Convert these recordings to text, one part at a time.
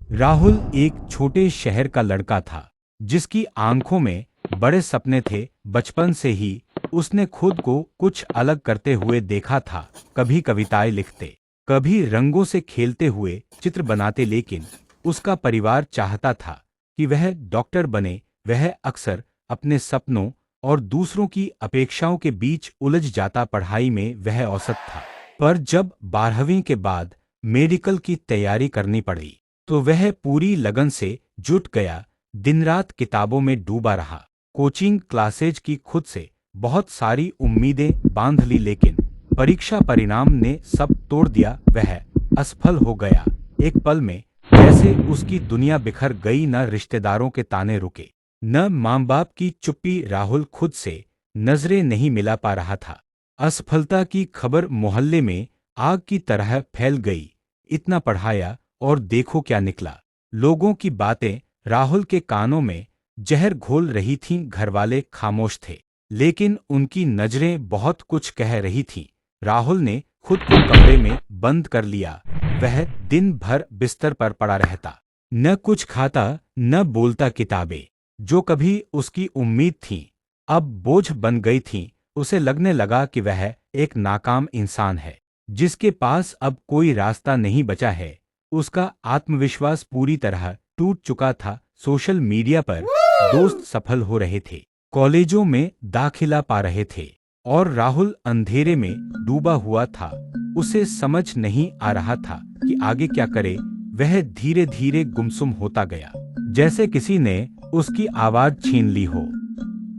राहुल एक छोटे शहर का लड़का था, जिसकी आंखों में बड़े सपने थे। बचपन से ही उसने खुद को कुछ अलग करते हुए देखा था। कभी कविताएं लिखते, कभी रंगों से खेलते हुए चित्र बनाते, लेकिन उसका परिवार चाहता था कि वह डॉक्टर बने। वह अक्सर अपने सपनों और दूसरों की अपेक्षाओं के बीच उलझ जाता। पढ़ाई में वह औसत था, पर जब 12वीं के बाद मेडिकल की तैयारी करनी पड़ी, तो वह पूरी लगन से जुट गया। दिन रात किताबों में डूबा रहा, कोचिंग क्लासेज की, खुद से बहुत सारी उम्मीदें बांध ली, लेकिन परीक्षा परिणाम ने सब तोड़ दिया। वह असफल हो गया। एक पल में जैसे उसकी दुनिया बिखर गई। न रिश्तेदारों के ताने रुके, न माँ बाप की चुप्पी। राहुल खुद से नजरें नहीं मिला पा रहा था। असफलता की खबर मोहल्ले में आग की तरह फैल गई। इतना पढ़ाया और देखो क्या निकला। लोगों की बातें राहुल के कानों में जहर घोल रही थीं। घरवाले खामोश थे, लेकिन उनकी नजरें बहुत कुछ कह रही थीं। राहुल ने खुद को कमरे में बंद कर लिया। वह दिन भर बिस्तर पर पड़ा रहता, न कुछ खाता, न बोलता। किताबें जो कभी उसकी उम्मीद थीं, अब बोझ बन गई थीं। उसे लगने लगा कि वह एक नाकाम इंसान है, जिसके पास अब कोई रास्ता नहीं बचा है। उसका आत्मविश्वास पूरी तरह टूट चुका था। सोशल मीडिया पर दोस्त सफल हो रहे थे, कॉलेजों में दाखिला पा रहे थे, और राहुल अंधेरे में डूबा हुआ था। उसे समझ नहीं आ रहा था कि आगे क्या करे। वह धीरे धीरे गुमसुम होता गया, जैसे किसी ने उसकी आवाज छीन ली हो।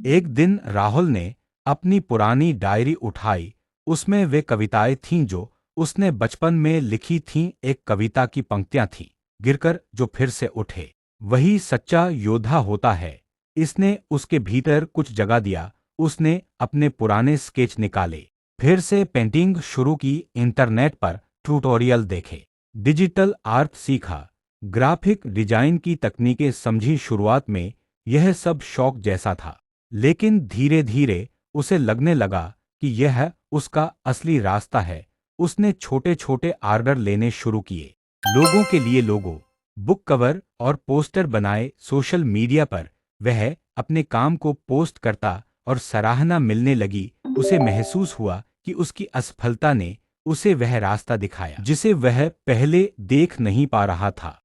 एक दिन राहुल ने अपनी पुरानी डायरी उठाई। उसमें वे कविताएं थीं जो उसने बचपन में लिखी थीं। एक कविता की पंक्तियां थीं, गिरकर जो फिर से उठे, वही सच्चा योद्धा होता है। इसने उसके भीतर कुछ जगा दिया। उसने अपने पुराने स्केच निकाले, फिर से पेंटिंग शुरू की, इंटरनेट पर ट्यूटोरियल देखे, डिजिटल आर्ट सीखा, ग्राफिक डिजाइन की तकनीकें समझी। शुरुआत में यह सब शौक जैसा था, लेकिन धीरे धीरे उसे लगने लगा कि यह उसका असली रास्ता है। उसने छोटे छोटे आर्डर लेने शुरू किए, लोगों के लिए लोगो, बुक कवर और पोस्टर बनाए। सोशल मीडिया पर वह अपने काम को पोस्ट करता और सराहना मिलने लगी। उसे महसूस हुआ कि उसकी असफलता ने उसे वह रास्ता दिखाया जिसे वह पहले देख नहीं पा रहा था।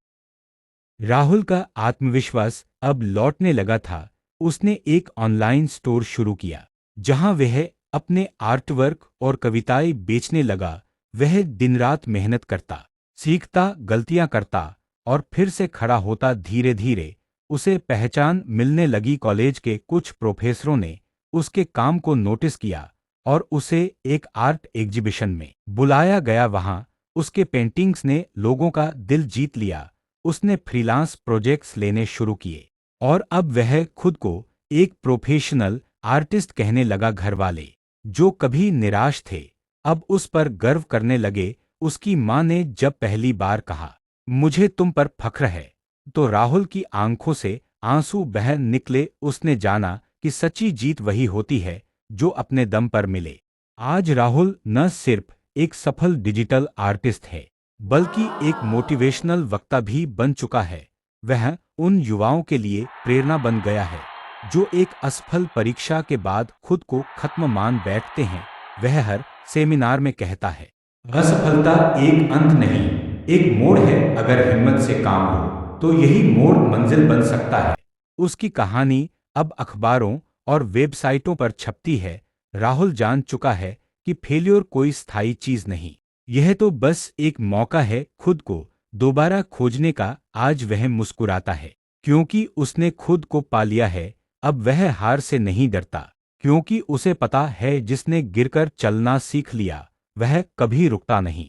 राहुल का आत्मविश्वास अब लौटने लगा था। उसने एक ऑनलाइन स्टोर शुरू किया, जहां वह अपने आर्टवर्क और कविताएं बेचने लगा। वह दिन रात मेहनत करता, सीखता, गलतियां करता और फिर से खड़ा होता। धीरे धीरे उसे पहचान मिलने लगी। कॉलेज के कुछ प्रोफेसरों ने उसके काम को नोटिस किया और उसे एक आर्ट एग्जीबिशन में बुलाया गया। वहां उसके पेंटिंग्स ने लोगों का दिल जीत लिया। उसने फ्रीलांस प्रोजेक्ट्स लेने शुरू किए और अब वह खुद को एक प्रोफेशनल आर्टिस्ट कहने लगा। घरवाले जो कभी निराश थे, अब उस पर गर्व करने लगे। उसकी मां ने जब पहली बार कहा, मुझे तुम पर फख्र है, तो राहुल की आंखों से आंसू बह निकले। उसने जाना कि सच्ची जीत वही होती है जो अपने दम पर मिले। आज राहुल न सिर्फ एक सफल डिजिटल आर्टिस्ट है, बल्कि एक मोटिवेशनल वक्ता भी बन चुका है। वह उन युवाओं के लिए प्रेरणा बन गया है जो एक असफल परीक्षा के बाद खुद को खत्म मान बैठते हैं। वह हर सेमिनार में कहता है, असफलता एक अंत नहीं, एक मोड़ है। अगर हिम्मत से काम हो तो यही मोड़ मंजिल बन सकता है। उसकी कहानी अब अखबारों और वेबसाइटों पर छपती है। राहुल जान चुका है कि फेल्योर कोई स्थायी चीज नहीं, यह तो बस एक मौका है खुद को दोबारा खोजने का। आज वह मुस्कुराता है क्योंकि उसने खुद को पा लिया है। अब वह हार से नहीं डरता, क्योंकि उसे पता है जिसने गिरकर चलना सीख लिया वह कभी रुकता नहीं।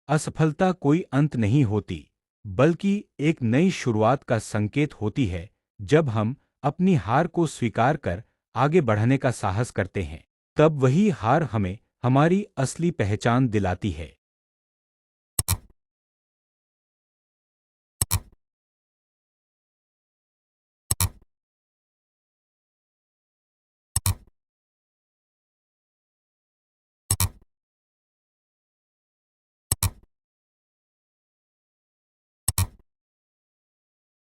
असफलता कोई अंत नहीं होती, बल्कि एक नई शुरुआत का संकेत होती है। जब हम अपनी हार को स्वीकार कर आगे बढ़ने का साहस करते हैं, तब वही हार हमें हमारी असली पहचान दिलाती है।